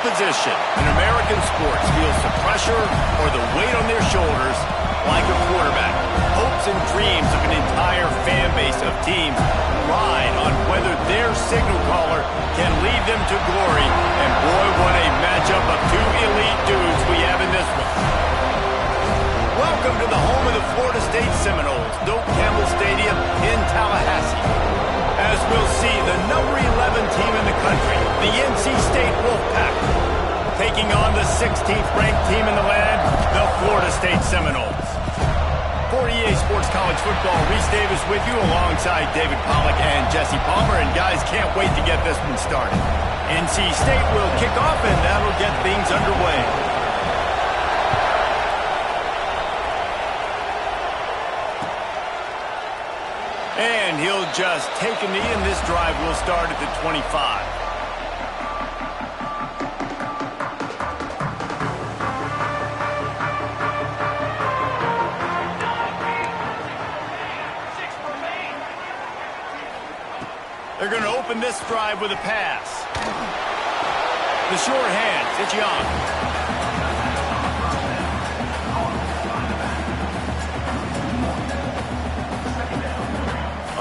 position in American sports feels the pressure or the weight on their shoulders like a quarterback. Hopes and dreams of an entire fan base of teams ride on whether their signal caller can lead them to glory. And boy, what a matchup of two elite dudes we have in this one. Welcome to the home of the Florida State Seminoles, Doak Campbell Stadium in Tallahassee. As we'll see, the number 11 team in the country, the NC State Wolfpack, taking on the 16th ranked team in the land, the Florida State Seminoles. For EA Sports College Football, Reese Davis with you alongside David Pollack and Jesse Palmer. And guys, can't wait to get this one started. NC State will kick off, and that'll get things underway. And he'll just take a knee, and this drive will start at the 25. They're going to open this drive with a pass. The short hands, it's Young.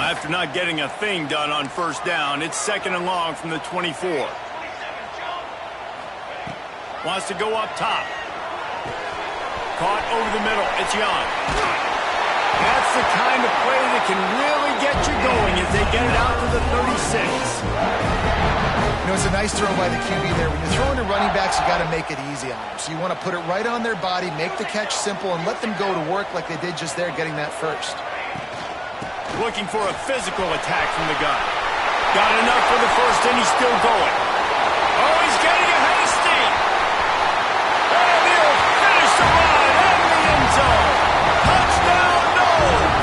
After not getting a thing done on first down, it's 2nd and long from the 24. Wants to go up top. Caught over the middle. It's Young. That's the kind of play that can really get you going as they get it out to the 36. You know, it's a nice throw by the QB there. When you're throwing to running backs, you got to make it easy on them. So you want to put it right on their body, make the catch simple, and let them go to work like they did just there, getting that first. Looking for a physical attack from the gun. Got enough for the first, and he's still going. Oh, he's getting ahead of steam. And he'll finish the run in the end zone. Touchdown, Noles.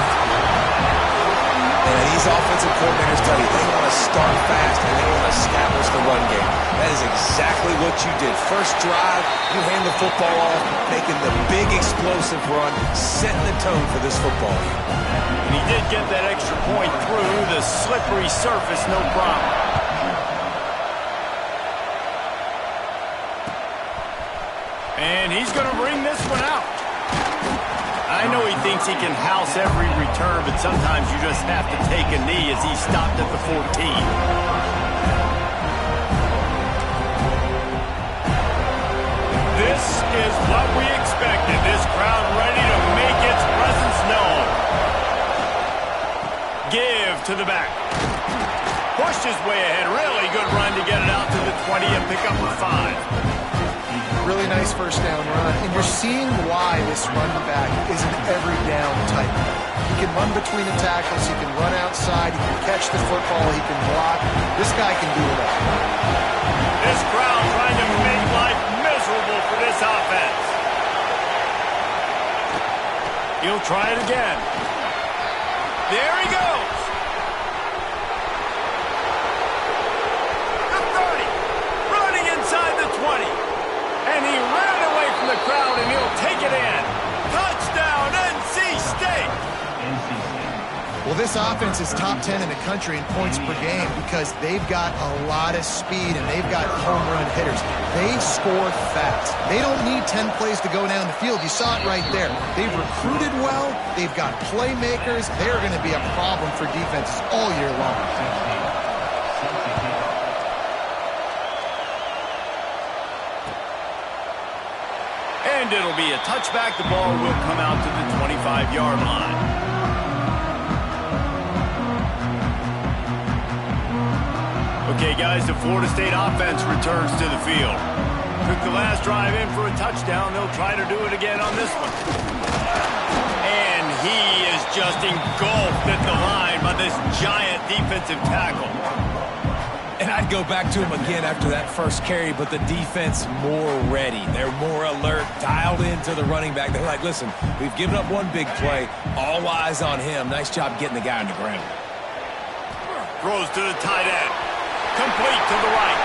And these offensive coordinators tell you they want to start fast and they want to establish the run game. That is exactly what you did. First drive, you hand the football off, making the big explosive run, setting the tone for this football game. And he did get that extra point through the slippery surface, no problem. And he's going to bring this one out. I know he thinks he can house every return, but sometimes you just have to take a knee as he stopped at the 14. This is what we expected. This crowd ready to make its presence known. Give to the back. Pushed his way ahead. Really good run to get it out to the 20 and pick up a 5. Really nice first down run. And you're seeing why this running back is an every down type. He can run between the tackles. He can run outside. He can catch the football. He can block. This guy can do it all. This crowd trying to make life miserable for this offense. He'll try it again. There he goes. The 30. Running inside the 20. And he ran away from the crowd, and he'll take it in. Touchdown, NC State. Well, this offense is top 10 in the country in points per game because they've got a lot of speed and they've got home run hitters. They score fast. They don't need 10 plays to go down the field. You saw it right there. They've recruited well. They've got playmakers. They're going to be a problem for defenses all year long. And it'll be a touchback. The ball will come out to the 25-yard line. Okay, guys, the Florida State offense returns to the field. Took the last drive in for a touchdown. They'll try to do it again on this one. And he is just engulfed at the line by this giant defensive tackle. And I'd go back to him again after that first carry, but the defense more ready. They're more alert, dialed into the running back. They're like, listen, we've given up one big play. All eyes on him. Nice job getting the guy on the ground. Throws to the tight end. Complete to the right.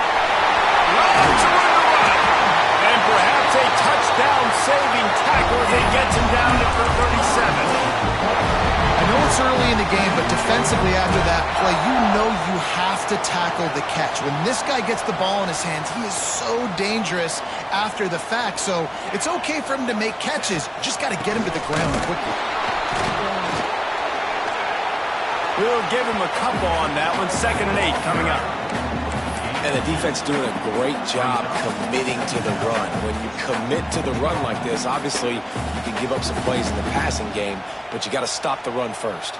Lots of room to run. And perhaps a touchdown-saving tackle as he gets him down to the 37. I know it's this early in the game, but defensively after that play, you know you have to tackle the catch. When this guy gets the ball in his hands, he is so dangerous after the fact. So it's okay for him to make catches. Just got to get him to the ground quickly. We'll give him a couple on that one. 2nd and 8 coming up. And the defense doing a great job committing to the run. When you commit to the run like this, obviously you can give up some plays in the passing game, but you got to stop the run first.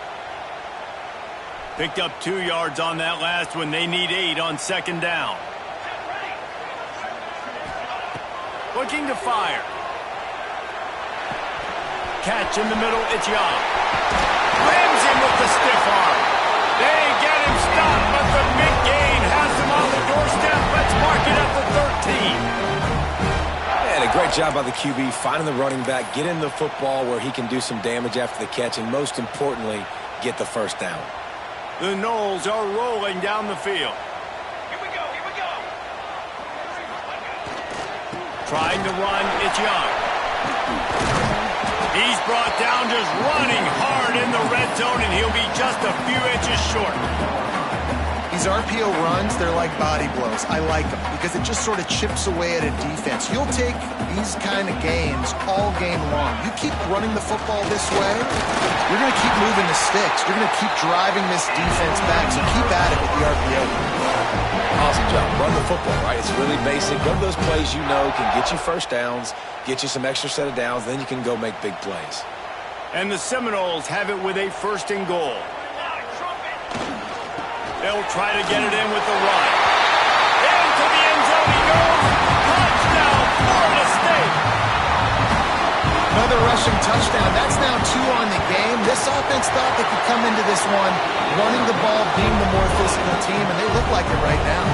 Picked up 2 yards on that last one. They need 8 on 2nd down. Looking to fire. Catch in the middle. It's Young. Rams him with the stiff arm. They get him stopped, but the big gain has him on the doorstep. Let's mark it up to 13. And a great job by the QB finding the running back, getting the football where he can do some damage after the catch, and most importantly, get the first down. The Knowles are rolling down the field. Here we go, here we go. Trying to run, it's Young. He's brought down just running hard in the red zone, and he'll be just a few inches short. These RPO runs, they're like body blows. I like them because it just sort of chips away at a defense. You'll take these kind of games all game long. You keep running the football this way, you're going to keep moving the sticks. You're going to keep driving this defense back, so keep at it with the RPO. Awesome job. Run the football, right? It's really basic. Go to those plays you know can get you first downs, get you some extra set of downs, then you can go make big plays. And the Seminoles have it with a 1st and goal. They'll try to get it in with the run. Into the end zone he goes. Touchdown, Florida State. Another rushing touchdown. That's now 2 on the game. This offense thought they could come into this one running the ball, being the more physical team, and they look like it right now.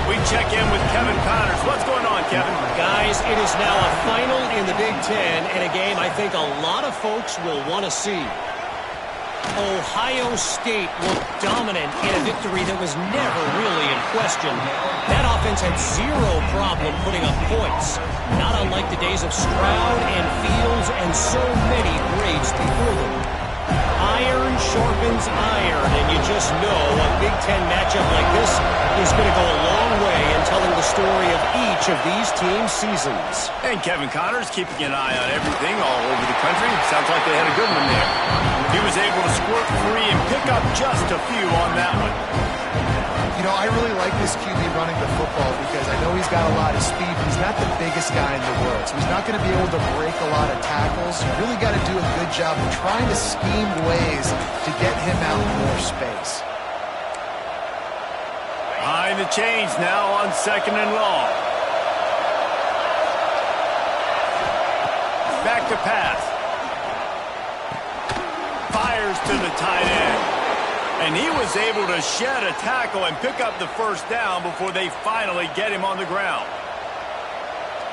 We check in with Kevin Connors. What's going on, Kevin? Guys, it is now a final in the Big Ten, and a game I think a lot of folks will want to see. Ohio State looked dominant in a victory that was never really in question. That offense had 0 problem putting up points, not unlike the days of Stroud and Fields and so many greats before them. Iron sharpens iron, and you just know a Big Ten matchup like this is going to go a long way in telling the story of each of these teams' seasons. And Kevin Connors keeping an eye on everything all over the country. Sounds like they had a good one there. He was able to squirt free and pick up just a few on that one. You know, I really like this QB running the football because I know he's got a lot of speed, but he's not the biggest guy in the world. So he's not going to be able to break a lot of tackles. You really got to do a good job of trying to scheme ways to get him out in more space. Behind the chains now on 2nd and long. Back to pass. Fires to the tight end. And he was able to shed a tackle and pick up the first down before they finally get him on the ground.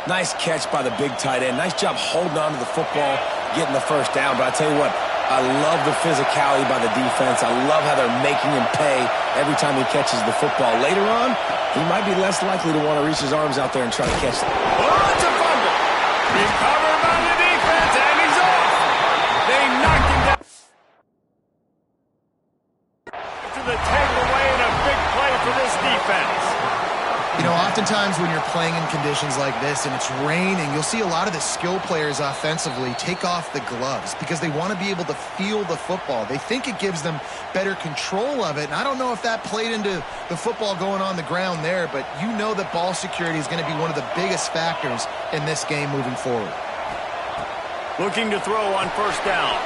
Nice catch by the big tight end. Nice job holding on to the football, getting the first down. But I tell you what, I love the physicality by the defense. I love how they're making him pay every time he catches the football. Later on, he might be less likely to want to reach his arms out there and try to catch it. Oh, it's a fumble. Recovered by the defense, and he's off. They knocked him down. To the takeaway and a big play for this defense. You know, oftentimes when you're playing in conditions like this and it's raining, you'll see a lot of the skill players offensively take off the gloves because they want to be able to feel the football. They think it gives them better control of it, and I don't know if that played into the football going on the ground there, but you know that ball security is going to be one of the biggest factors in this game moving forward. Looking to throw on 1st down.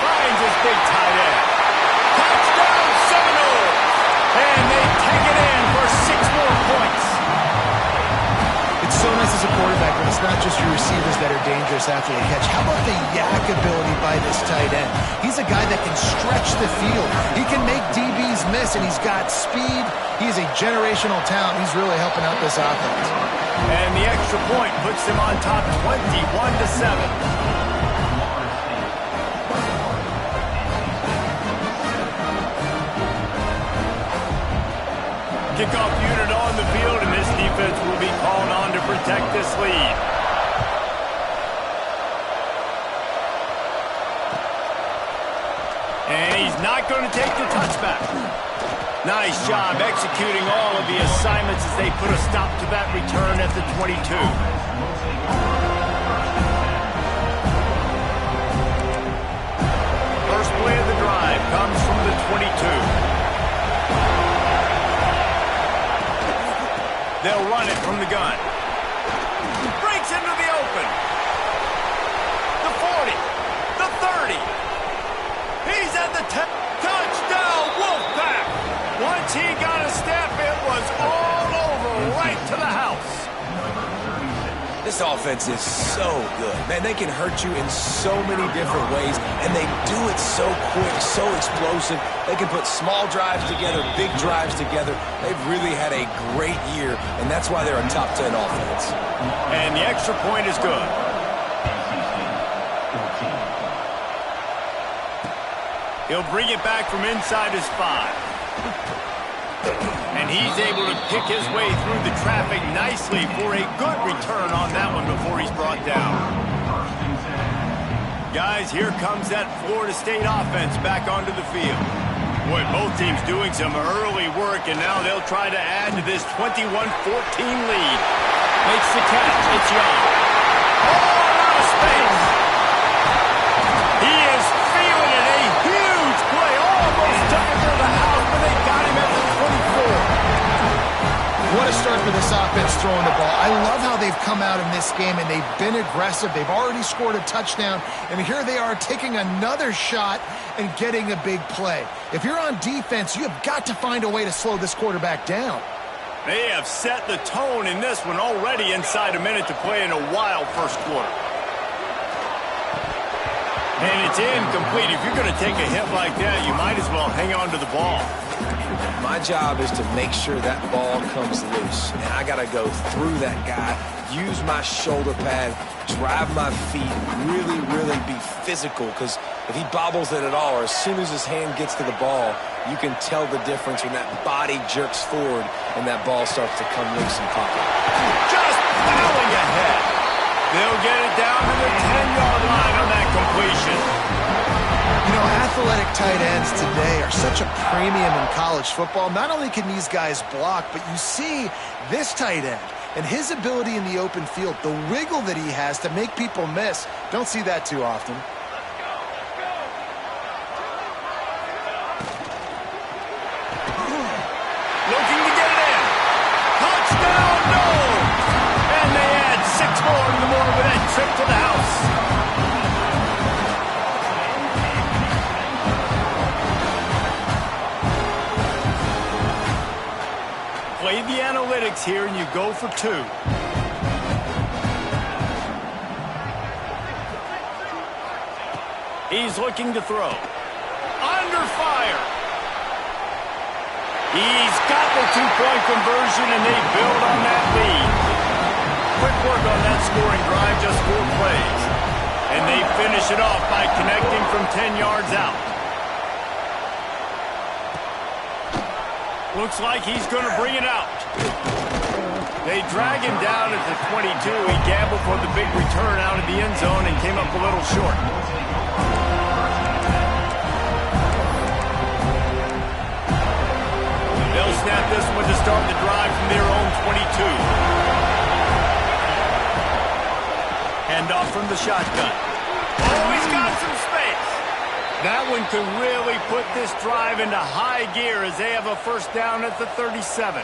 Finds his big tight end. Touchdown, Seminoles! And they take it in for 6 more points. It's so nice as a quarterback when it's not just your receivers that are dangerous after the catch. How about the yak ability by this tight end? He's a guy that can stretch the field. He can make DBs miss, and he's got speed. He's a generational talent. He's really helping out this offense. And the extra point puts them on top 21-7. Kickoff unit on the field, and this defense will be called on to protect this lead. And he's not going to take the touchback. Nice job executing all of the assignments as they put a stop to that return at the 22. First play of the drive comes from the 22. They'll run it from the gun. Breaks into the open. The 40. The 30. He's at the 10. Touchdown, Wolfpack! Once he got a step, it was all over, right to the house. This offense is so good. Man, they can hurt you in so many different ways, and they do it so quick, so explosive. They can put small drives together, big drives together. They've really had a great year, and that's why they're a top 10 offense. And the extra point is good. He'll bring it back from inside his 5. And he's able to pick his way through the traffic nicely for a good return on that one before he's brought down. Guys, here comes that Florida State offense back onto the field. Boy, both teams doing some early work, and now they'll try to add to this 21-14 lead. Makes the catch. It's Young. Oh, out of space. He is feeling it. A huge play. Almost took it to the house, but they got him at the 24. What a start for this offense throwing the ball. I love how they've come out in this game, and they've been aggressive. They've already scored a touchdown, and here they are taking another shot and getting a big play. If you're on defense, you have got to find a way to slow this quarterback down. They have set the tone in this one already inside a minute to play in a wild first quarter. And it's incomplete. If you're going to take a hit like that, you might as well hang on to the ball. My job is to make sure that ball comes loose. And I got to go through that guy, use my shoulder pad, drive my feet, really be physical. Because if he bobbles it at all, or as soon as his hand gets to the ball, you can tell the difference when that body jerks forward and that ball starts to come loose and pop up. Just plowing ahead. They'll get it down to the 10-yard line on that completion. You know, athletic tight ends today are such a premium in college football. Not only can these guys block, but you see this tight end and his ability in the open field, the wiggle that he has to make people miss. Don't see that too often. Looking to get it in. Touchdown, no! And they add 6 more to the board with that trip to the house. Play the analytics here, and you go for 2. He's looking to throw. Under fire. He's got the 2-point conversion, and they build on that lead. Quick work on that scoring drive, just 4 plays. And they finish it off by connecting from 10 yards out. Looks like he's going to bring it out. They drag him down at the 22. He gambled for the big return out of the end zone and came up a little short. They'll snap this one to start the drive from their own 22. Handoff from the shotgun. Oh, he's got some space. That one could really put this drive into high gear as they have a first down at the 37.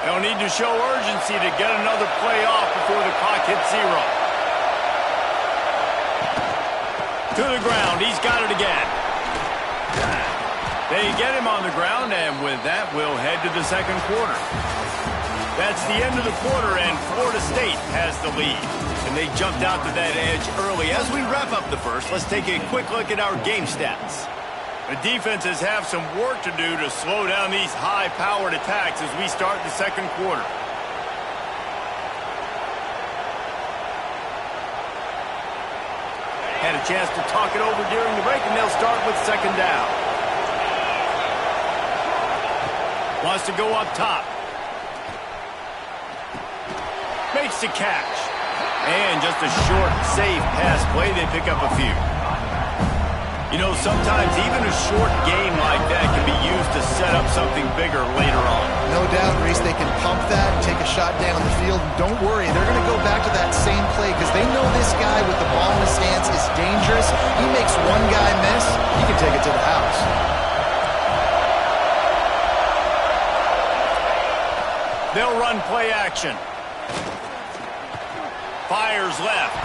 They'll need to show urgency to get another play off before the clock hits 0. To the ground. He's got it again. They get him on the ground, and with that, we'll head to the second quarter. That's the end of the quarter, and Florida State has the lead. And they jumped out to that edge early. As we wrap up the first, let's take a quick look at our game stats. The defenses have some work to do to slow down these high-powered attacks as we start the second quarter. Had a chance to talk it over during the break, and they'll start with second down. Wants to go up top. Makes the catch. And just a short, safe pass play. They pick up a few. You know, sometimes even a short game like that can be used to set up something bigger later on. No doubt, Reese, they can pump that and take a shot down the field. And don't worry, they're going to go back to that same play because they know this guy with the ball in his hands is dangerous. He makes one guy miss, he can take it to the house. They'll run play action. Fires left.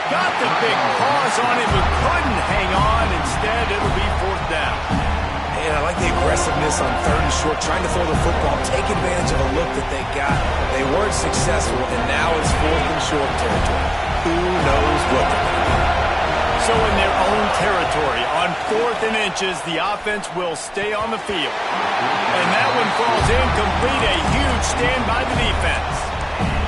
Got the big pause on it, but couldn't hang on. Instead, it'll be 4th down. And I like the aggressiveness on 3rd and short, trying to throw the football, take advantage of a look that they got. They weren't successful, and now it's 4th and short territory. Who knows what they're going to do? So in their own territory, on 4th and inches, the offense will stay on the field. And that one falls incomplete. A huge stand by the defense.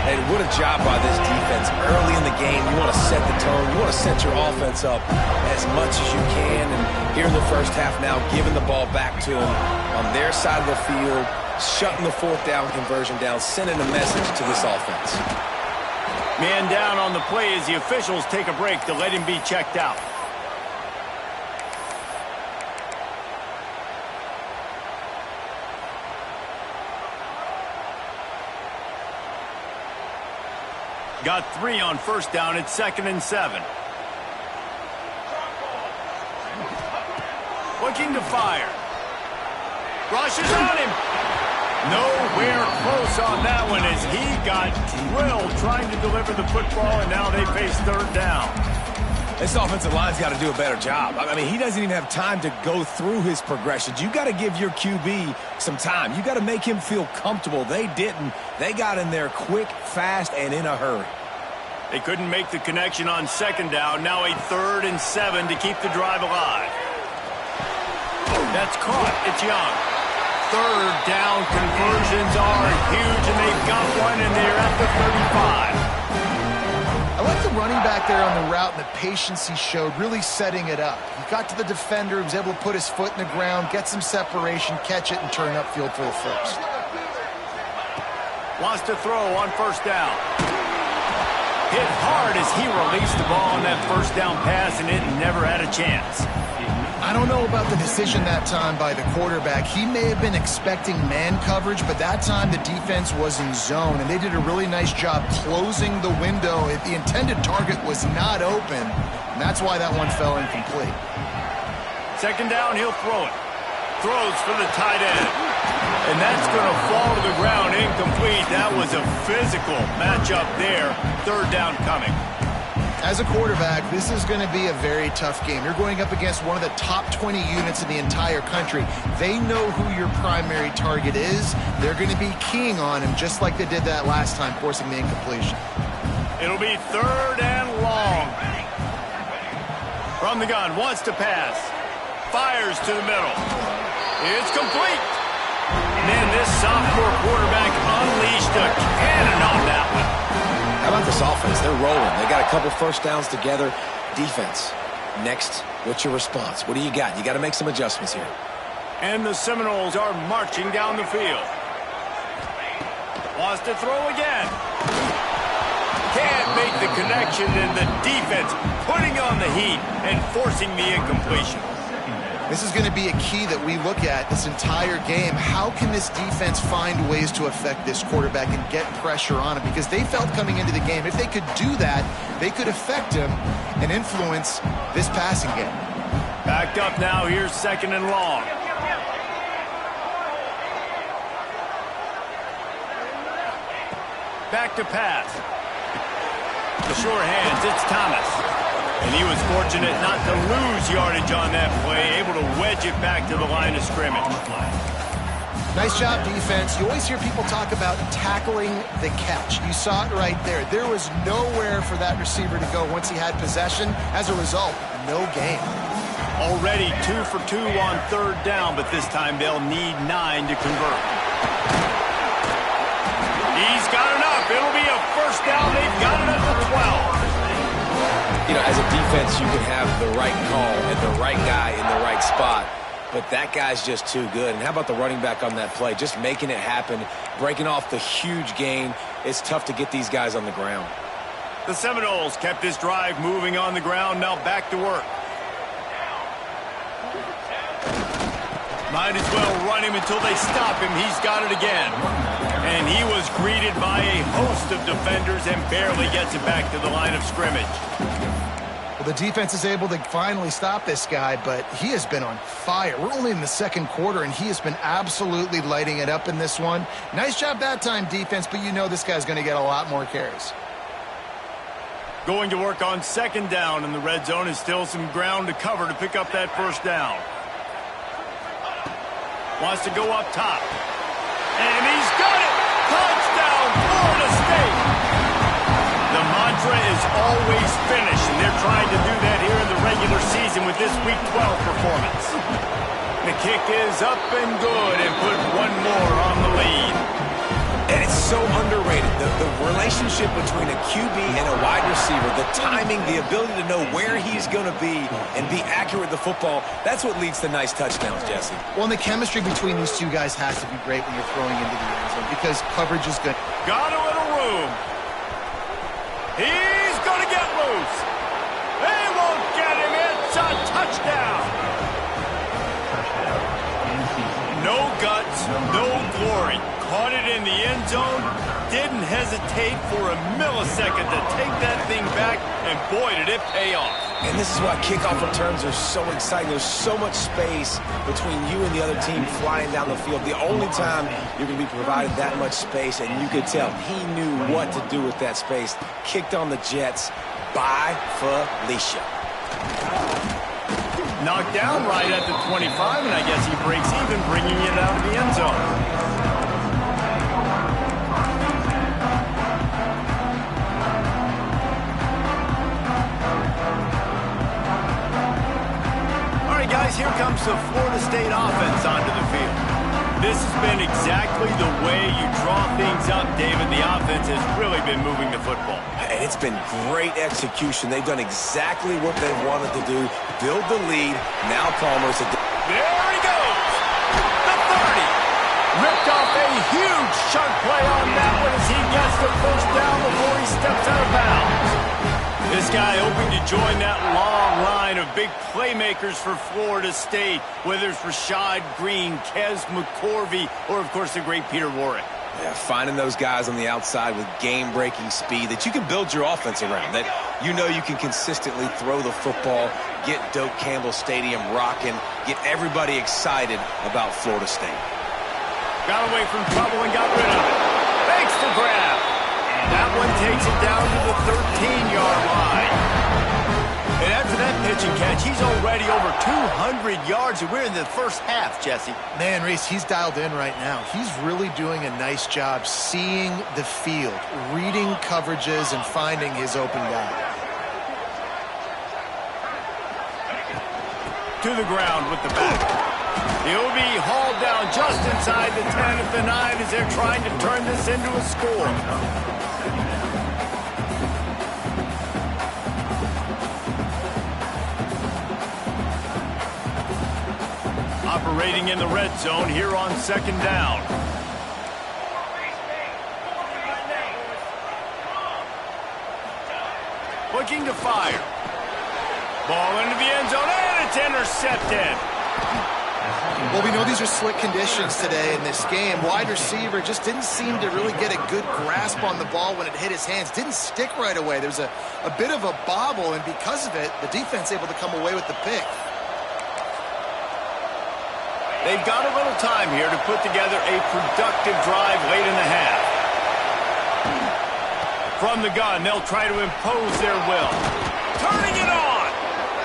And what a job by this defense. Early in the game, you want to set the tone. You want to set your offense up as much as you can. And here in the first half now, giving the ball back to them on their side of the field, shutting the 4th down conversion down, sending a message to this offense. Man down on the play as the officials take a break to let him be checked out. Got 3 on 1st down. It's 2nd and 7. Looking to fire. Rushes on him. Nowhere close on that one as he got drilled trying to deliver the football, and now they face 3rd down. This offensive line's got to do a better job. I mean, he doesn't even have time to go through his progressions. You got to give your QB some time. You got to make him feel comfortable. They didn't. They got in there quick, fast, and in a hurry. They couldn't make the connection on 2nd down. Now a 3rd and 7 to keep the drive alive. That's caught. It's Young. 3rd down conversions are huge, and they've got one, and they're at the 35. I like the running back there on the route and the patience he showed, really setting it up. He got to the defender, he was able to put his foot in the ground, get some separation, catch it, and turn upfield for the first. Wants to throw on 1st down. Hit hard as he released the ball on that 1st down pass, and it never had a chance. I don't know about the decision that time by the quarterback. He may have been expecting man coverage, but that time the defense was in zone, and they did a really nice job closing the window. If the intended target was not open, and that's why that one fell incomplete. 2nd down, he'll throw it. Throws for the tight end. And that's going to fall to the ground incomplete. That was a physical matchup there. 3rd down coming. As a quarterback, this is going to be a very tough game. You're going up against one of the top 20 units in the entire country. They know who your primary target is. They're going to be keying on him just like they did that last time, forcing the incompletion. It'll be 3rd and long. From the gun, wants to pass. Fires to the middle. It's complete. Man, this sophomore quarterback unleashed a cannon on that one. How about this offense? They're rolling. They got a couple 1st downs together. Defense. Next, what's your response? What do you got? You got to make some adjustments here. And the Seminoles are marching down the field. Wants to throw again. Can't make the connection, and the defense putting on the heat and forcing the incompletion. This is going to be a key that we look at this entire game. How can this defense find ways to affect this quarterback and get pressure on him? Because they felt coming into the game, if they could do that, they could affect him and influence this passing game. Backed up now. Here's 2nd and long. Back to pass. The short hands. It's Thomas. And he was fortunate not to lose yardage on that play, able to wedge it back to the line of scrimmage. Nice job, defense. You always hear people talk about tackling the catch. You saw it right there. There was nowhere for that receiver to go once he had possession. As a result, no gain. Already 2 for 2 on 3rd down, but this time they'll need 9 to convert. He's got enough. It'll be a 1st down. They've got it at the 12. You know, as a defense, you can have the right call and the right guy in the right spot, but that guy's just too good. And how about the running back on that play? Just making it happen, breaking off the huge gain. It's tough to get these guys on the ground. The Seminoles kept this drive moving on the ground, now back to work. Might as well run him until they stop him. He's got it again. And he was greeted by a host of defenders and barely gets it back to the line of scrimmage. Well, the defense is able to finally stop this guy, but he has been on fire. We're only in the second quarter, and he has been absolutely lighting it up in this one. Nice job that time, defense, but you know this guy's going to get a lot more carries. Going to work on second down, and the red zone is still some ground to cover to pick up that first down. Wants to go up top. And he's got it! Touchdown, Florida State! The mantra is always finish, and they're trying to do that here in the regular season with this Week 12 performance. The kick is up and good and put one more on the lead. And it's so underrated. The relationship between a QB and a wide receiver, the timing, the ability to know where he's going to be and be accurate with the football, that's what leads to nice touchdowns, Jesse. Well, and the chemistry between these two guys has to be great when you're throwing into the end zone because coverage is good. Got a little room. He's going to get loose. They won't get him. It's a touchdown. No guts, no glory. Caught it in the end zone, didn't hesitate for a millisecond to take that thing back, and boy, did it pay off. And this is why kickoff returns are so exciting. There's so much space between you and the other team flying down the field. The only time you're going to be provided that much space, and you could tell he knew what to do with that space. Kicked on the Jets by Felicia. Knocked down right at the 25, and I guess he breaks even, bringing it out of the end zone. Guys, here comes the Florida State offense onto the field. This has been exactly the way you draw things up, David. The offense has really been moving the football. And it's been great execution. They've done exactly what they wanted to do. Build the lead. Now Palmer's there he goes! The 30! Ripped off a huge chunk play on that one as he gets the first down before he steps out of bounds. This guy hoping to join that long line of big playmakers for Florida State, whether it's Rashad Green, Kez McCorvey, or, of course, the great Peter Warrick. Yeah, finding those guys on the outside with game-breaking speed that you can build your offense around, that you know you can consistently throw the football, get Doak Campbell Stadium rocking, get everybody excited about Florida State. Got away from trouble and got rid of it. Thanks to grab. That one takes it down to the 13-yard line. And after that pitch and catch, he's already over 200 yards, and we're in the first half, Jesse. Man, Reese, he's dialed in right now. He's really doing a nice job seeing the field, reading coverages, and finding his open guy. To the ground with the back. He'll be hauled down just inside the 10 at the 9 as they're trying to turn this into a score. Operating in the red zone here on second down. Looking to fire. Ball into the end zone, and it's intercepted. Well, we know these are slick conditions today in this game. Wide receiver just didn't seem to really get a good grasp on the ball when it hit his hands. Didn't stick right away. There's a bit of a bobble, and because of it, the defense able to come away with the pick. They've got a little time here to put together a productive drive late in the half. From the gun, they'll try to impose their will. Turning it on!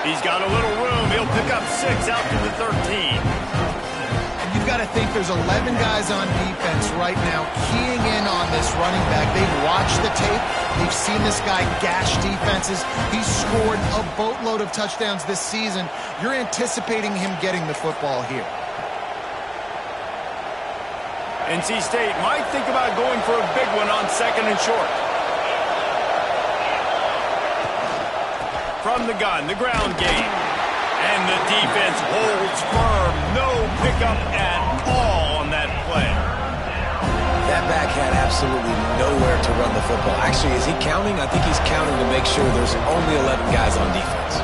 He's got a little room. He'll pick up 6 out to the 13. And you've got to think there's 11 guys on defense right now keying in on this running back. They've watched the tape. They've seen this guy gash defenses. He's scored a boatload of touchdowns this season. You're anticipating him getting the football here. NC State might think about going for a big one on second and short. From the gun, the ground game. And the defense holds firm. No pickup at all on that play. That back had absolutely nowhere to run the football. Actually, is he counting? I think he's counting to make sure there's only 11 guys on defense.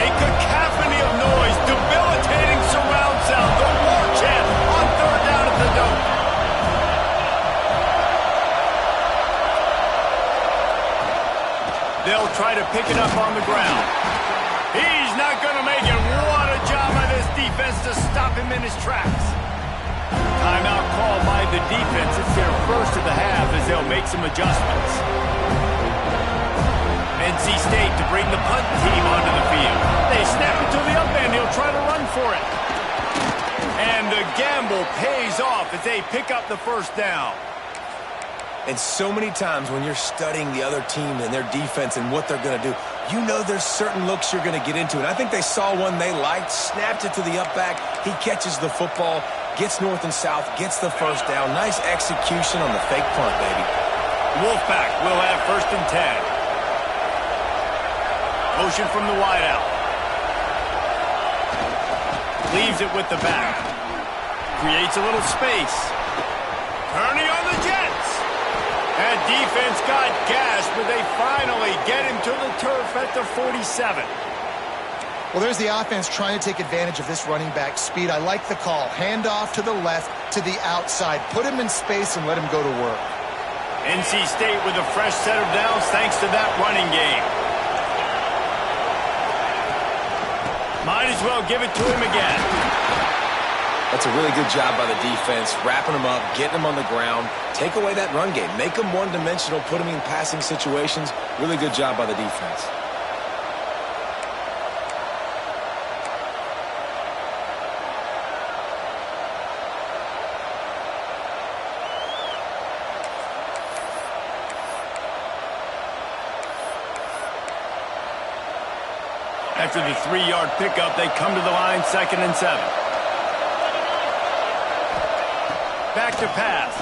A cacophony of noise debilitating surround sound. The war chant on third down at the Dome. They'll try to pick it up on the ground. He's not going to make it. What a job by this defense to stop him in his tracks. Timeout called by the defense. It's their first of the half as they'll make some adjustments. NC State to bring the punt team onto the field. They snap it to the up end. He'll try to run for it. And the gamble pays off as they pick up the first down. And so many times when you're studying the other team and their defense and what they're going to do, you know there's certain looks you're going to get into. And I think they saw one they liked, snapped it to the up back. He catches the football, gets north and south, gets the first down. Nice execution on the fake punt, baby. Wolfpack will have 1st and 10. Motion from the wideout. Leaves it with the back. Creates a little space. Turning on the Jets. That defense got gashed, but they finally get him to the turf at the 47. Well, there's the offense trying to take advantage of this running back speed. I like the call. Hand off to the left, to the outside. Put him in space and let him go to work. NC State with a fresh set of downs thanks to that running game. Might as well give it to him again. That's a really good job by the defense, wrapping them up, getting them on the ground. Take away that run game. Make them one-dimensional, put them in passing situations. Really good job by the defense. After the 3-yard pickup, they come to the line, 2nd and 7. Back to pass.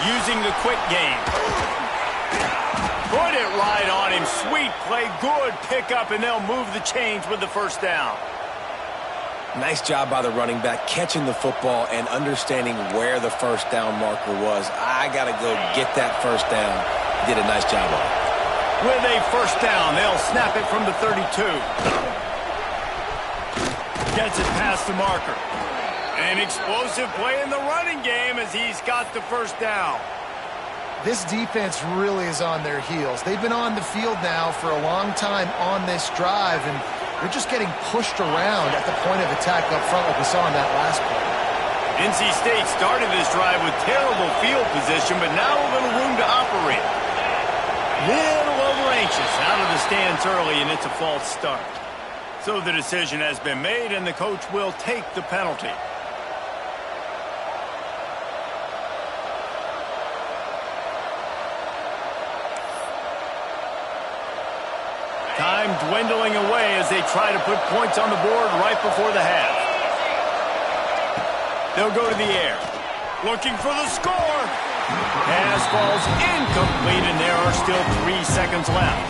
Using the quick game. Put it right on him. Sweet play. Good pickup, and they'll move the chains with the first down. Nice job by the running back, catching the football and understanding where the first down marker was. I got to go get that first down. He did a nice job on it. With a first down, they'll snap it from the 32. Gets it past the marker. An explosive play in the running game as he's got the first down. This defense really is on their heels. They've been on the field now for a long time on this drive, and they're just getting pushed around at the point of attack up front like we saw in that last play. NC State started this drive with terrible field position, but now a little room to operate. Little over-anxious out of the stance early, and it's a false start. So the decision has been made, and the coach will take the penalty. Time dwindling away as they try to put points on the board right before the half. They'll go to the air. Looking for the score. Pass falls incomplete, and there are still 3 seconds left.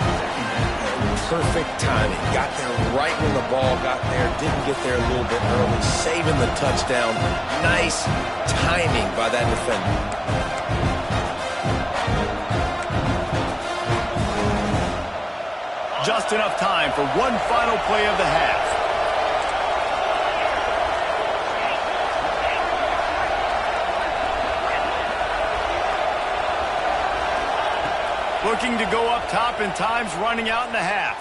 Perfect timing. Got there right when the ball got there. Didn't get there a little bit early. Saving the touchdown. Nice timing by that defender. Just enough time for one final play of the half. Looking to go up top, and time's running out in the half.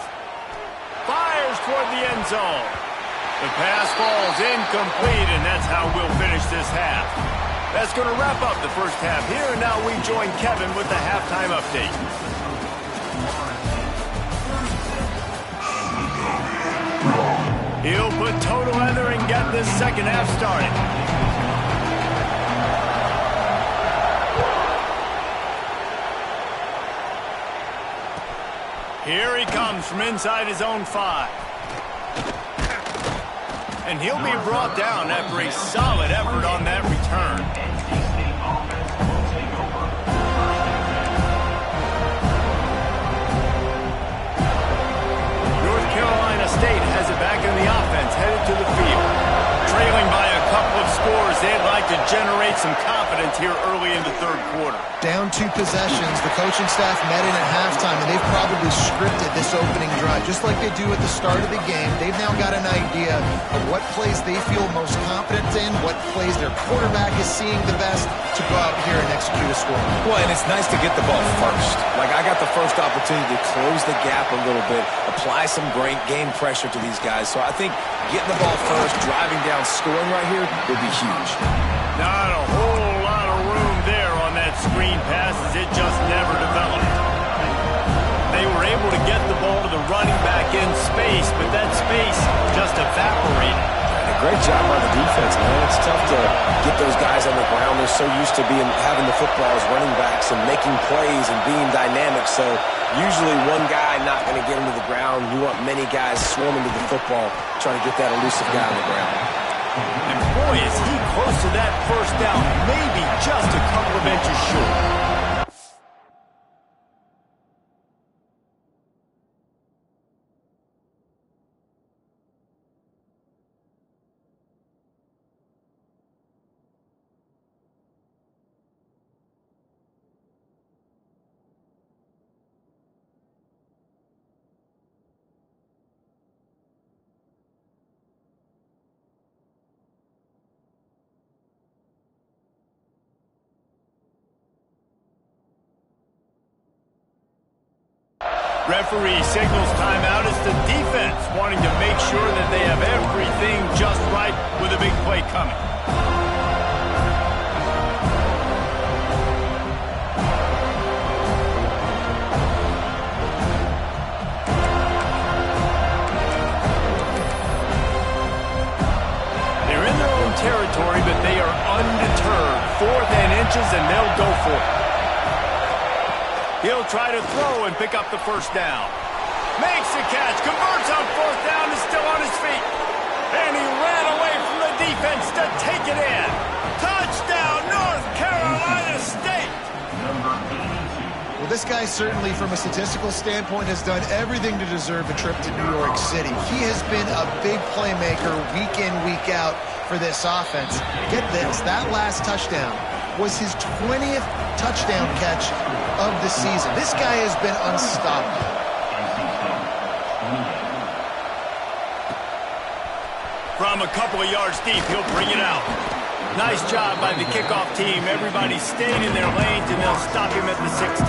Fires toward the end zone. The pass falls incomplete, and that's how we'll finish this half. That's going to wrap up the first half here, and now we join Kevin with the halftime update. He'll put total leather and get this second half started. Here he comes from inside his own 5. And he'll be brought down after a solid effort on that return. North Carolina State has it back in the offense, headed to the field. Trailing by a couple of scores, they'd like to to generate some confidence here early in the third quarter. Down 2 possessions, the coaching staff met in at halftime, and they've probably scripted this opening drive. Just like they do at the start of the game, they've now got an idea of what plays they feel most confident in, what plays their quarterback is seeing the best to go out here and execute a score. Well, and it's nice to get the ball first. Like, I got the first opportunity to close the gap a little bit, apply some great game pressure to these guys. So I think getting the ball first, driving down, scoring right here would be huge. Not a whole lot of room there on that screen pass as it just never developed. They were able to get the ball to the running back in space, but that space just evaporated. And a great job by the defense, man. It's tough to get those guys on the ground. They're so used to having the football as running backs and making plays and being dynamic. So usually one guy not going to get him to the ground. You want many guys swarming to the football, trying to get that elusive guy on the ground. And boy, is he close to that first down, maybe just a couple of inches short. Referee signals timeout. It's the defense wanting to make sure that they have everything just right with a big play coming. They're in their own territory, but they are undeterred. 4th and inches, and they'll go for it. He'll try to throw and pick up the first down. Makes the catch, converts on 4th down, is still on his feet. And he ran away from the defense to take it in. Touchdown, North Carolina State! Well, this guy certainly, from a statistical standpoint, has done everything to deserve a trip to New York City. He has been a big playmaker week in, week out for this offense. Get this, that last touchdown was his 20th touchdown catch of the season. This guy has been unstoppable. From a couple of yards deep, he'll bring it out. Nice job by the kickoff team. Everybody stayed in their lanes, and they'll stop him at the 16.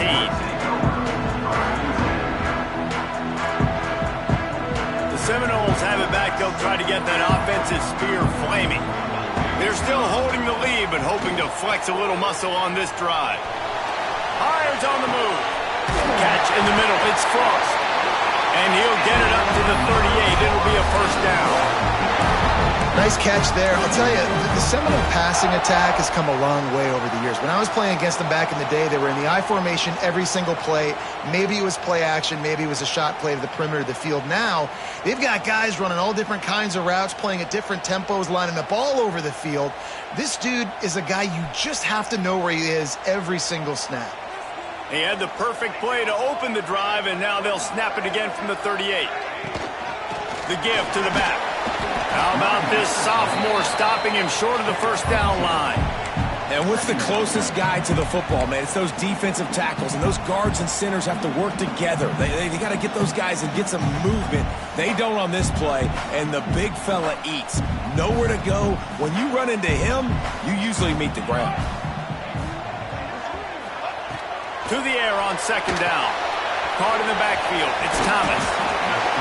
The Seminoles have it back. They'll try to get that offensive spear flaming. They're still holding the lead, but hoping to flex a little muscle on this drive. Hires on the move. Catch in the middle. It's Frost. And he'll get it up to the 38. It'll be a first down. Nice catch there. I'll tell you, the Seminole passing attack has come a long way over the years. When I was playing against them back in the day, they were in the I formation every single play. Maybe it was play action. Maybe it was a shot play to the perimeter of the field. Now, they've got guys running all different kinds of routes, playing at different tempos, lining up all over the field. This dude is a guy you just have to know where he is every single snap. He had the perfect play to open the drive, and now they'll snap it again from the 38. The give to the back. How about this sophomore stopping him short of the first down line? And what's the closest guy to the football, man? It's those defensive tackles, and those guards and centers have to work together. They got to get those guys and get some movement. They don't on this play, and the big fella eats. Nowhere to go. When you run into him, you usually meet the ground. To the air on second down. Caught in the backfield. It's Thomas.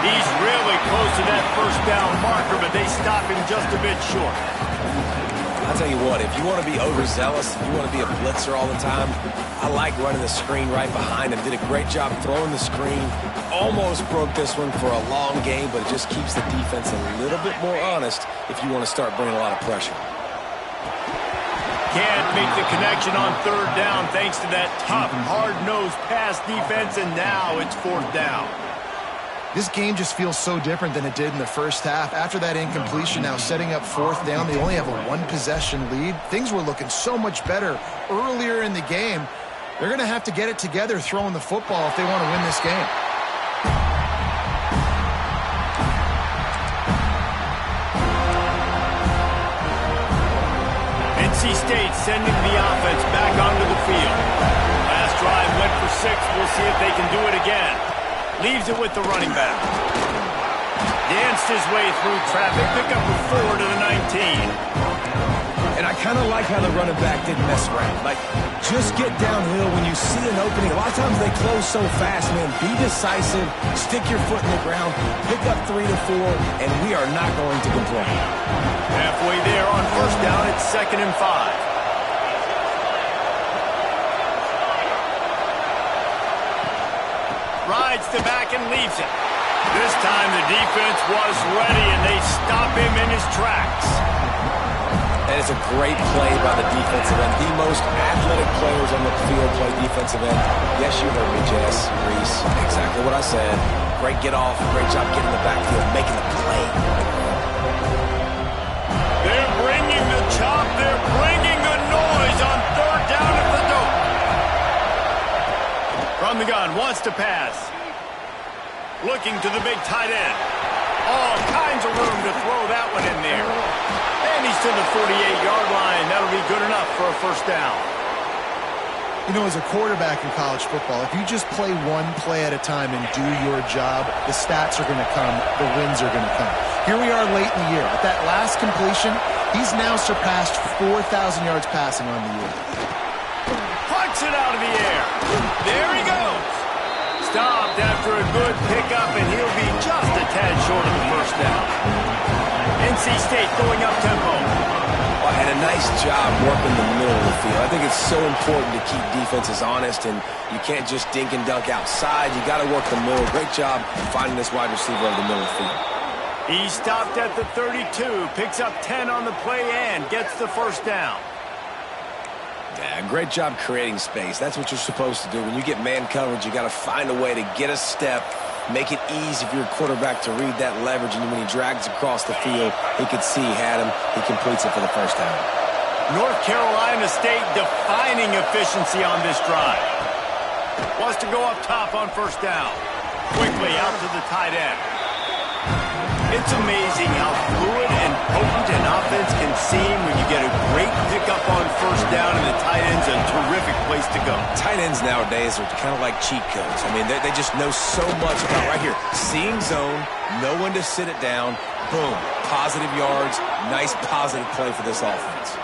He's really close to that first down marker, but they stop him just a bit short. I'll tell you what, if you want to be overzealous, if you want to be a blitzer all the time, I like running the screen right behind him. Did a great job throwing the screen. Almost broke this one for a long game, but it just keeps the defense a little bit more honest if you want to start bringing a lot of pressure. Can't make the connection on third down thanks to that tough, hard-nosed pass defense, and now it's fourth down. This game just feels so different than it did in the first half. After that incompletion, now setting up fourth down, they only have a one-possession lead. Things were looking so much better earlier in the game. They're going to have to get it together throwing the football if they want to win this game. NC State sending the offense back onto the field. Last drive went for 6. We'll see if they can do it again. Leaves it with the running back. Danced his way through traffic. Pick up a 4 to the 19. And I kind of like how the running back didn't mess around. Like, just get downhill when you see an opening. A lot of times they close so fast, man. Be decisive. Stick your foot in the ground. Pick up 3 to 4, and we are not going to complain. Halfway there on first down, it's 2nd and 5. Rides the back and leaves it. This time the defense was ready, and they stop him in his tracks. That is a great play by the defensive end. The most athletic players on the field play defensive end. Yes, you heard me, Jess, Reese. Exactly what I said. Great get off. Great job getting the backfield, making the play. They're bringing the chop. They're bringing the noise on 3rd down at the dope. From the gun, wants to pass. Looking to the big tight end. All kinds of room to throw that one in there. And he's to the 48-yard line. That'll be good enough for a first down. You know, as a quarterback in college football, if you just play one play at a time and do your job, the stats are going to come, the wins are going to come. Here we are late in the year. At that last completion, he's now surpassed 4,000 yards passing on the year. Punts it out of the air. There he goes. Stopped after a good pickup, and he'll be just a tad short of the first down. NC State going up tempo. And a nice job working the middle of the field. I think it's so important to keep defenses honest, and you can't just dink and dunk outside. You got to work the middle. Great job finding this wide receiver over the middle of the field. He stopped at the 32, picks up 10 on the play, and gets the first down. Yeah, great job creating space. That's what you're supposed to do. When you get man coverage, you got to find a way to get a step, make it easy for your quarterback to read that leverage, and when he drags across the field, he could see he had him. He completes it for the first down. North Carolina State defining efficiency on this drive. Wants to go up top on first down. Quickly out to the tight end. It's amazing how fluid and potent an offense can seem when you get a great pickup on first down, and the tight end's a terrific place to go. Tight ends nowadays are kind of like cheat codes. I mean, they just know so much about right here. Seeing zone, know when to sit it down, boom, positive yards, nice positive play for this offense.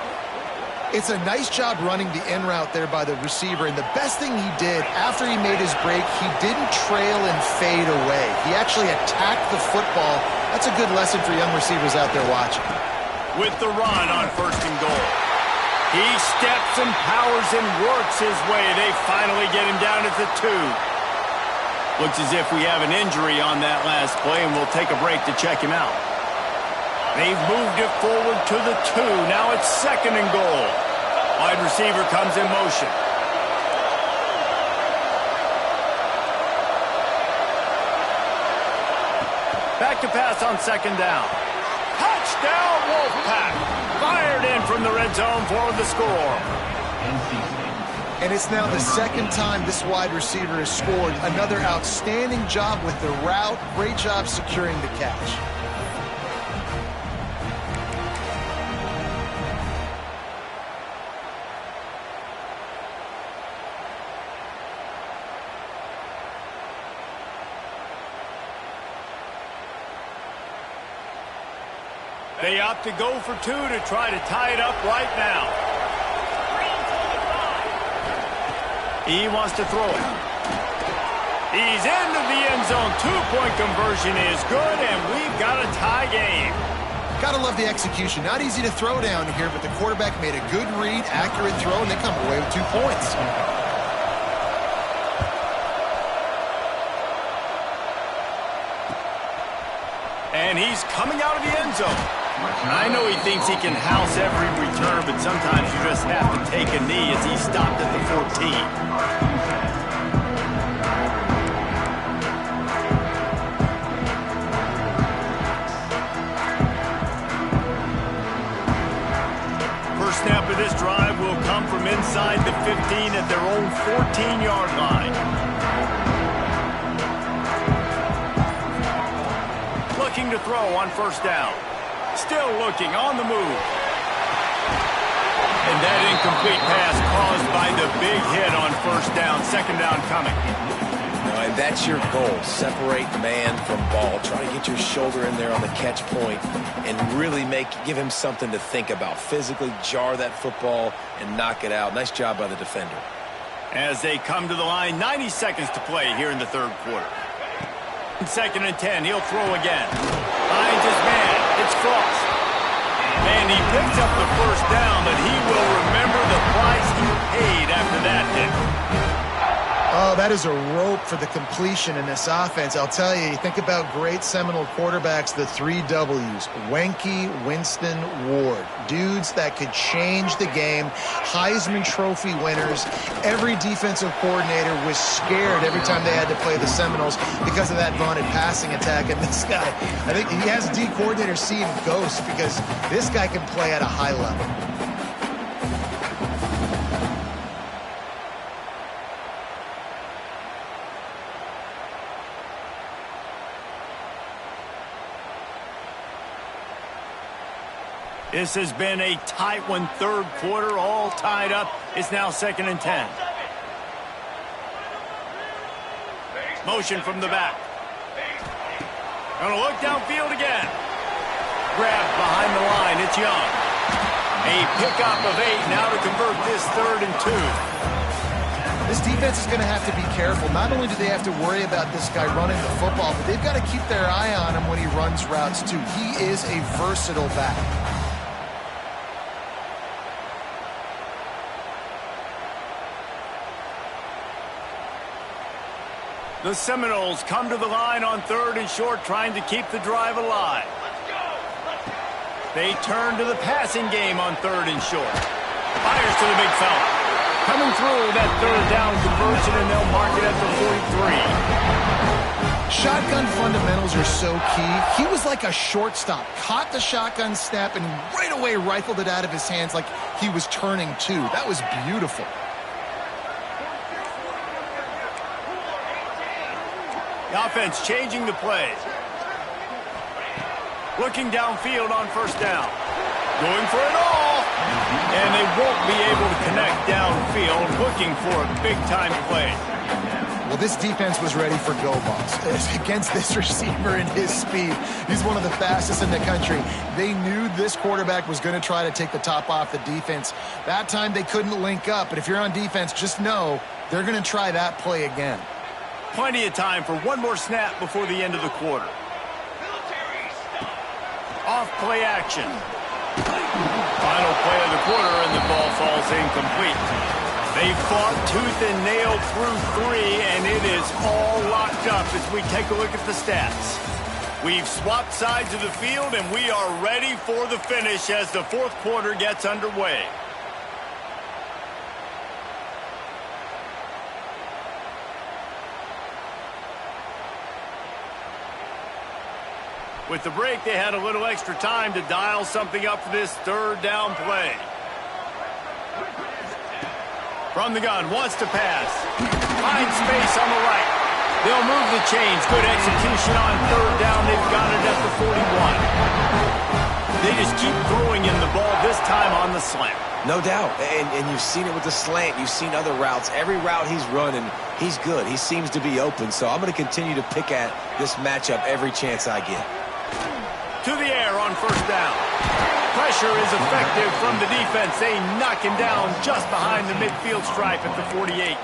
It's a nice job running the in route there by the receiver, and the best thing he did after he made his break, he didn't trail and fade away. He actually attacked the football. That's a good lesson for young receivers out there watching. With the run on 1st and goal. He steps and powers and works his way. They finally get him down at the 2. Looks as if we have an injury on that last play, and we'll take a break to check him out. They've moved it forward to the 2. Now it's 2nd and goal. Wide receiver comes in motion. Back to pass on 2nd down. Touchdown, Wolfpack. Fired in from the red zone for the score. And it's now the 2nd time this wide receiver has scored. Another outstanding job with the route. Great job securing the catch. They opt to go for 2 to try to tie it up right now. He wants to throw it. He's into the end zone. 2-point conversion is good, and we've got a tie game. Gotta love the execution. Not easy to throw down here, but the quarterback made a good read, accurate throw, and they come away with 2 points. And he's coming out of the end zone. I know he thinks he can house every return, but sometimes you just have to take a knee as he stopped at the 14. First snap of this drive will come from inside the 15 at their own 14-yard line. Looking to throw on first down. Still looking on the move. incomplete pass caused by the big hit on first down. Second down coming. And that's your goal. Separate man from ball. Try to get your shoulder in there on the catch point and really give him something to think about. Physically jar that football and knock it out. Nice job by the defender. As they come to the line, 90 seconds to play here in the third quarter. Second and 10, he'll throw again. Finds his man, it's Frost. And he picks up the first down, but he will remember the price he paid after that hit. Oh, that is a rope for the completion in this offense. I'll tell you, think about great Seminole quarterbacks, the 3 W's. Wenke, Winston, Ward. Dudes that could change the game. Heisman Trophy winners. Every defensive coordinator was scared every time they had to play the Seminoles because of that vaunted passing attack. And this guy, I think he has D coordinators seeing ghosts because this guy can play at a high level. This has been a tight one, third quarter, all tied up. It's now second and 10. Motion from the back. Gonna look downfield again. Grabbed behind the line, it's Young. A pickup of 8 now to convert this third and 2. This defense is going to have to be careful. Not only do they have to worry about this guy running the football, but they've got to keep their eye on him when he runs routes too. He is a versatile back. The Seminoles come to the line on third and short, trying to keep the drive alive. They turn to the passing game on third and short. Fires to the big fella. Coming through that third down conversion, and they'll mark it at the 43. Shotgun fundamentals are so key. He was like a shortstop. Caught the shotgun snap and right away rifled it out of his hands like he was turning two. That was beautiful. The offense changing the play. Looking downfield on first down. Going for it all. And they won't be able to connect downfield, looking for a big-time play. Well, this defense was ready for go balls. Against this receiver and his speed, he's one of the fastest in the country. They knew this quarterback was going to try to take the top off the defense. That time they couldn't link up, but if you're on defense, just know they're going to try that play again. Plenty of time for one more snap before the end of the quarter. Off play action. Final play of the quarter, and the ball falls incomplete. They fought tooth and nail through 3, and it is all locked up as we take a look at the stats. We've swapped sides of the field, and we are ready for the finish as the fourth quarter gets underway. With the break, they had a little extra time to dial something up for this third down play. From the gun, wants to pass. Finds space on the right. They'll move the chains. Good execution on third down. They've got it at the 41. They just keep throwing him the ball, this time on the slant. No doubt, and you've seen it with the slant. You've seen other routes. Every route he's running, he's good. He seems to be open, so I'm going to continue to pick at this matchup every chance I get. To the air on first down. Pressure is effective from the defense. They knock him down just behind the midfield stripe at the 48.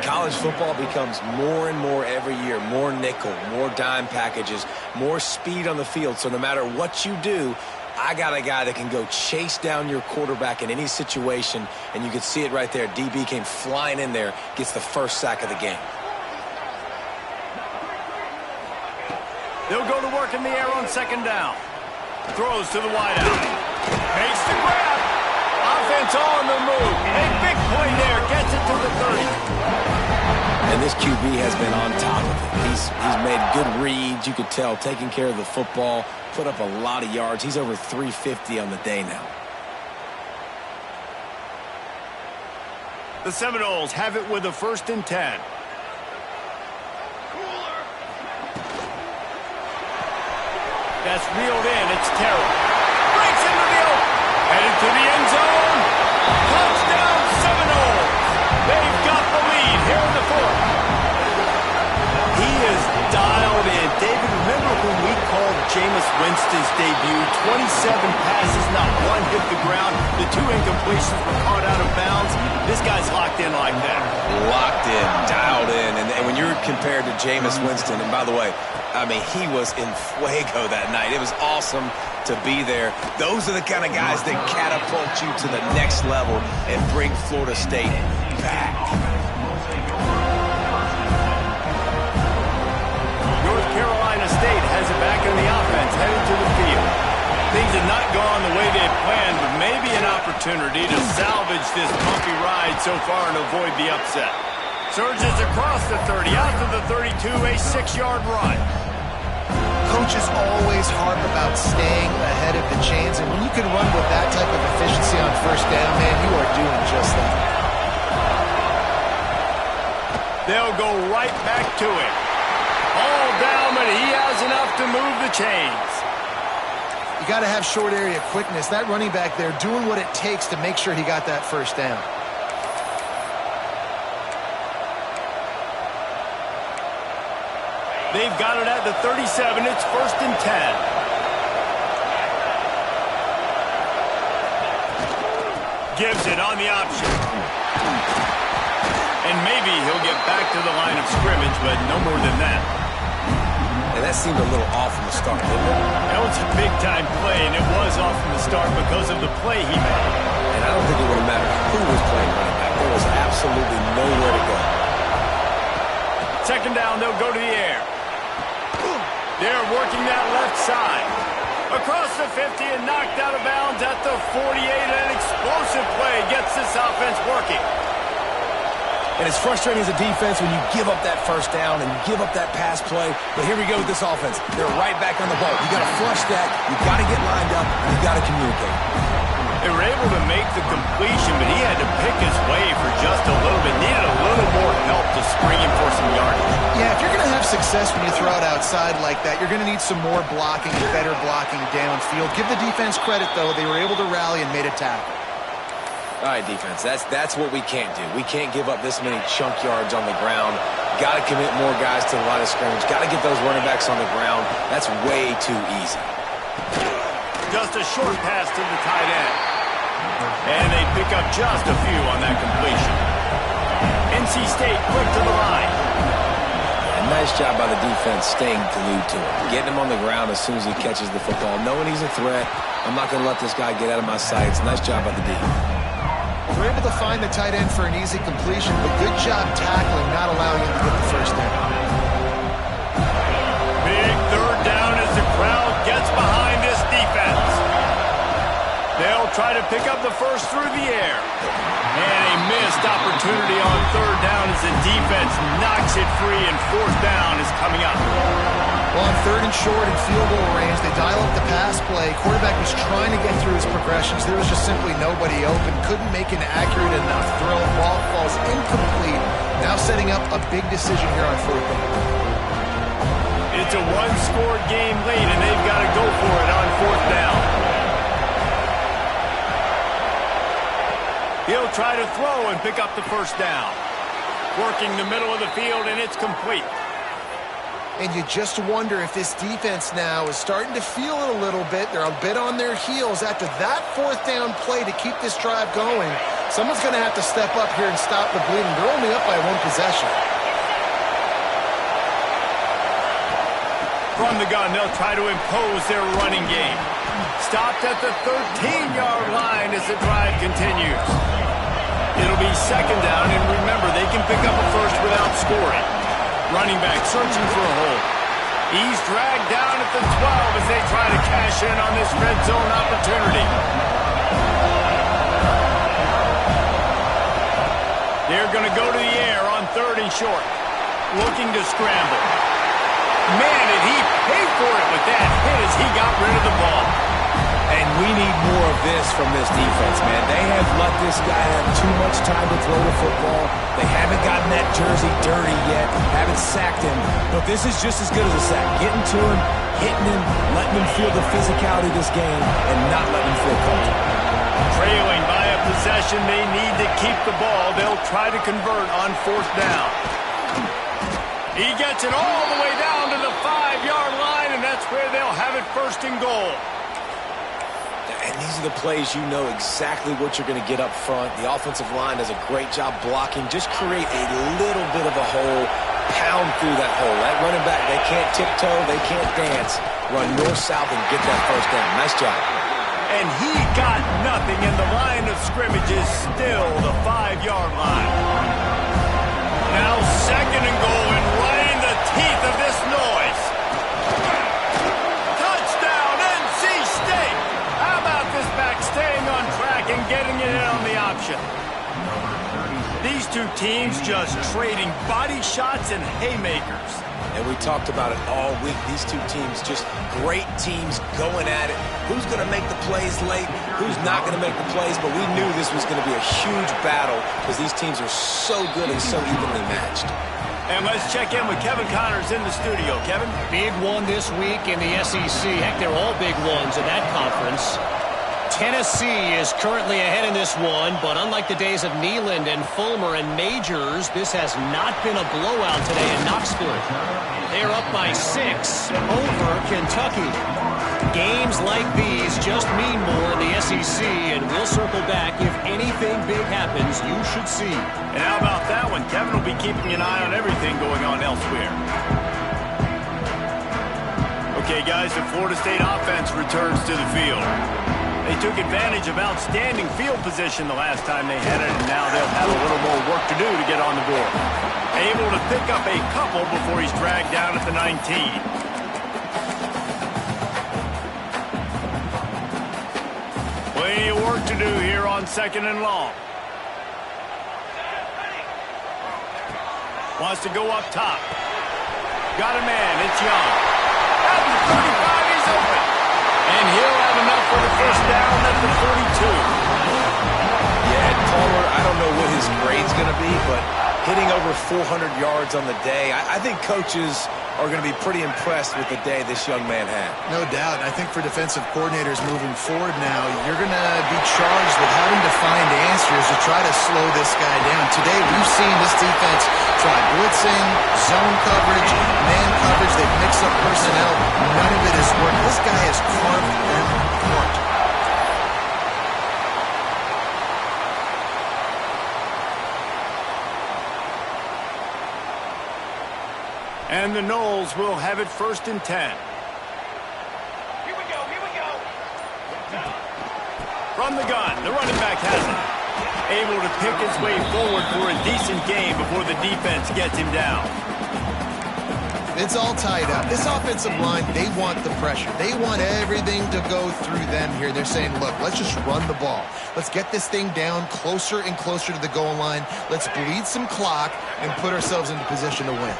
College football becomes more and more every year. More nickel, more dime packages, more speed on the field. So no matter what you do, I got a guy that can go chase down your quarterback in any situation. And you can see it right there. DB came flying in there, gets the first sack of the game. They'll go to work in the air on second down. Throws to the wideout. Makes the grab. Offense on the move. A big play there. Gets it to the 30. And this QB has been on top of it. He's made good reads. You could tell, taking care of the football. Put up a lot of yards. He's over 350 on the day now. The Seminoles have it with a 1st and 10. That's reeled in. It's Terrell. Breaks into the open. Headed to the end zone. debut. 27 passes, not one hit the ground. The 2 incompletions were caught out of bounds. This guy's locked in like that. Locked in, dialed in. And when you're compared to Jameis Winston, and by the way, I mean, he was in fuego that night. It was awesome to be there. Those are the kind of guys that catapult you to the next level and bring Florida State back. North Carolina State has it back in the offense, headed to the field. Things have not gone the way they had planned, but maybe an opportunity to salvage this bumpy ride so far and avoid the upset. Surges across the 30, out to the 32, a 6-yard run. Coaches always harp about staying ahead of the chains, and when you can run with that type of efficiency on first down, man, you are doing just that. They'll go right back to it. All down, but he has enough to move the chains. You got to have short area quickness. That running back there doing what it takes to make sure he got that first down. They've got it at the 37. It's 1st and 10. Gives it on the option. And maybe he'll get back to the line of scrimmage, but no more than that. And that seemed a little off from the start, didn't it? That was a big-time play, and it was off from the start because of the play he made. And I don't think it would have mattered who was playing running back. There was absolutely nowhere to go. 2nd down, they'll go to the air. They're working that left side. Across the 50 and knocked out of bounds at the 48. An explosive play gets this offense working. And it's frustrating as a defense when you give up that first down and you give up that pass play. But here we go with this offense. They're right back on the ball. You got to flush that. You got to get lined up. And you got to communicate. They were able to make the completion, but he had to pick his way for just a little bit. Needed a little more help to spring him for some yardage. Yeah, if you're going to have success when you throw it outside like that, you're going to need some more blocking and better blocking downfield. Give the defense credit, though. They were able to rally and made a tackle. All right, defense, that's what we can't do. We can't give up this many chunk yards on the ground. Got to commit more guys to the line of scrimmage. Got to get those running backs on the ground. That's way too easy. Just a short pass to the tight end. And they pick up just a few on that completion. NC State quick to the line. A nice job by the defense staying glued to him. Getting him on the ground as soon as he catches the football. Knowing he's a threat. I'm not going to let this guy get out of my sights. Nice job by the D. We're able to find the tight end for an easy completion, but good job tackling, not allowing him to get the first down. Big 3rd down as the crowd gets behind this defense. They'll try to pick up the first through the air. And a missed opportunity on 3rd down as the defense knocks it free, and 4th down is coming up. Well, on 3rd and short and field goal range, they dial up the pass play. Quarterback was trying to get through his progressions. There was just simply nobody open. Couldn't make an accurate enough throw. Ball falls incomplete. Now setting up a big decision here on 4th down. It's a 1-score game lead, and they've got to go for it on 4th down. He'll try to throw and pick up the first down. Working the middle of the field, and it's complete. And you just wonder if this defense now is starting to feel it a little bit. They're a bit on their heels after that 4th down play to keep this drive going. Someone's going to have to step up here and stop the bleeding. They're only up by 1 possession. From the gun, they'll try to impose their running game. Stopped at the 13-yard line as the drive continues. It'll be 2nd down, and remember, they can pick up a first without scoring. Running back searching for a hole. He's dragged down at the 12 as they try to cash in on this red zone opportunity. They're going to go to the air on 3rd and short. Looking to scramble. Man, did he pay for it with that hit as he got rid of the ball. And we need more of this from this defense, man. They have let this guy have too much time to throw the football. They haven't gotten that jersey dirty yet, haven't sacked him. But this is just as good as a sack. Getting to him, hitting him, letting him feel the physicality of this game, and not letting him feel comfortable. Trailing by a possession, they need to keep the ball. They'll try to convert on 4th down. He gets it all the way down to the 5-yard line, and that's that's where they'll have it first and goal. And these are the plays you know exactly what you're going to get up front. The offensive line does a great job blocking. Just create a little bit of a hole, pound through that hole. That running back, they can't tiptoe, they can't dance. Run north-south and get that first down. Nice job. And he got nothing, and the line of scrimmage is still the 5-yard line. Now second and goal, and right in the teeth of this noise. Touchdown, NC State! How about this back staying on track and getting it in on the option? These two teams just trading body shots and haymakers. And we talked about it all week. These two teams, just great teams going at it. Who's going to make the plays late? Who's not going to make the plays? But we knew this was going to be a huge battle because these teams are so good and so evenly matched. And let's check in with Kevin Connors in the studio. Kevin? Big one this week in the SEC. Heck, they're all big ones in that conference. Tennessee is currently ahead in this one, but unlike the days of Neyland and Fulmer and Majors, this has not been a blowout today in Knoxville. They're up by 6 over Kentucky. Games like these just mean more in the SEC, and we'll circle back. If anything big happens, you should see. And how about that one? Kevin will be keeping an eye on everything going on elsewhere. Okay, guys, the Florida State offense returns to the field. They took advantage of outstanding field position the last time they had it, and now they'll have a little more work to do to get on the board. Able to pick up a couple before he's dragged down at the 19. Plenty of work to do here on second and long. Wants to go up top. Got a man, it's Young. At the 35, he's open. And he'll have enough for the first down at the 42. Yeah, Palmer, I don't know what his grade's going to be, but hitting over 400 yards on the day, I think coaches are going to be pretty impressed with the day this young man had. No doubt. And I think for defensive coordinators moving forward now, you're going to be charged with having to find answers to try to slow this guy down. Today, we've seen this defense try blitzing, zone coverage, man coverage. They've mixed up personnel. None of it has worked. This guy has carved them apart. And the Noles will have it first and 10. Here we go, here we go. From the gun, the running back has it. Able to pick his way forward for a decent game before the defense gets him down. It's all tied up. This offensive line, they want the pressure. They want everything to go through them here. They're saying, look, let's just run the ball. Let's get this thing down closer and closer to the goal line. Let's bleed some clock and put ourselves into position to win.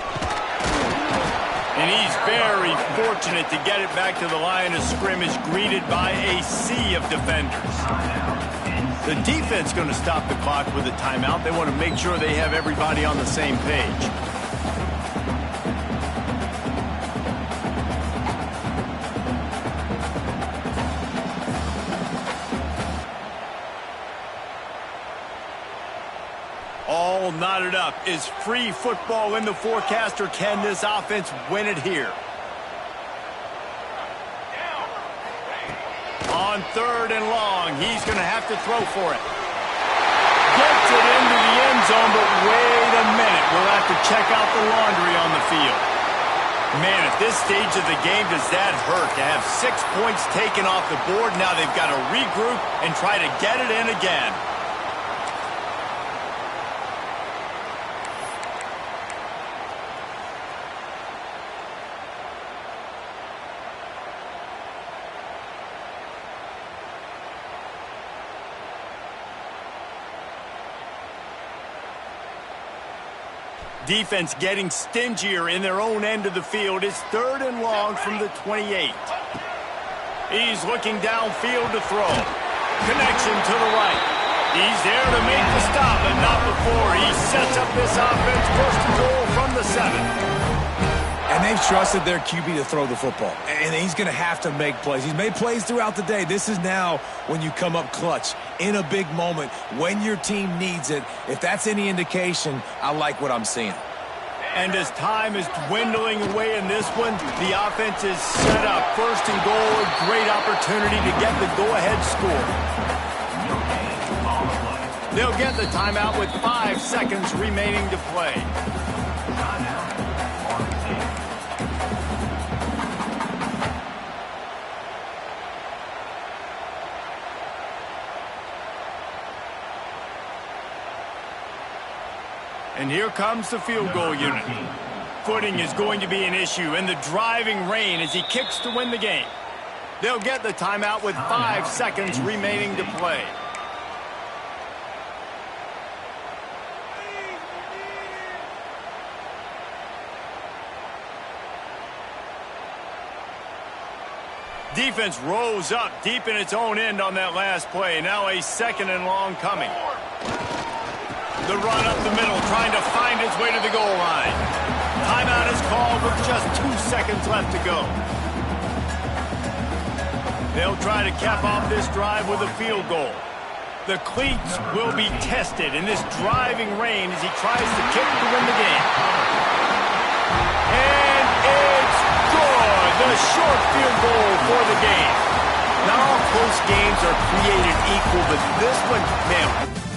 And he's very fortunate to get it back to the line of scrimmage, greeted by a sea of defenders. The defense going to stop the clock with a timeout. They want to make sure they have everybody on the same page. All knotted up. Is free football in the forecast, or can this offense win it here? On third and long, he's going to have to throw for it. Gets it into the end zone, but wait a minute. We'll have to check out the laundry on the field. Man, at this stage of the game, does that hurt to have 6 points taken off the board? Now they've got to regroup and try to get it in again. Defense getting stingier in their own end of the field. It's third and long from the 28. He's looking downfield to throw. Connection to the right. He's there to make the stop, but not before. He sets up this offense first and goal from the 7. And they've trusted their QB to throw the football. And he's going to have to make plays. He's made plays throughout the day. This is now when you come up clutch in a big moment when your team needs it. If that's any indication, I like what I'm seeing. And as time is dwindling away in this one, the offense is set up. First and goal, great opportunity to get the go-ahead score. They'll get the timeout with 5 seconds remaining to play. And here comes the field goal unit. Footing is going to be an issue, and the driving rain as he kicks to win the game. They'll get the timeout with 5 seconds remaining to play. Defense rose up deep in its own end on that last play. Now a 2nd and long coming. The run up the middle, trying to find its way to the goal line. Timeout is called with just 2 seconds left to go. They'll try to cap off this drive with a field goal. The cleats will be tested in this driving rain as he tries to kick to win the game. And it's good! The short field goal for the game. Not all close games are created equal, but this one, man...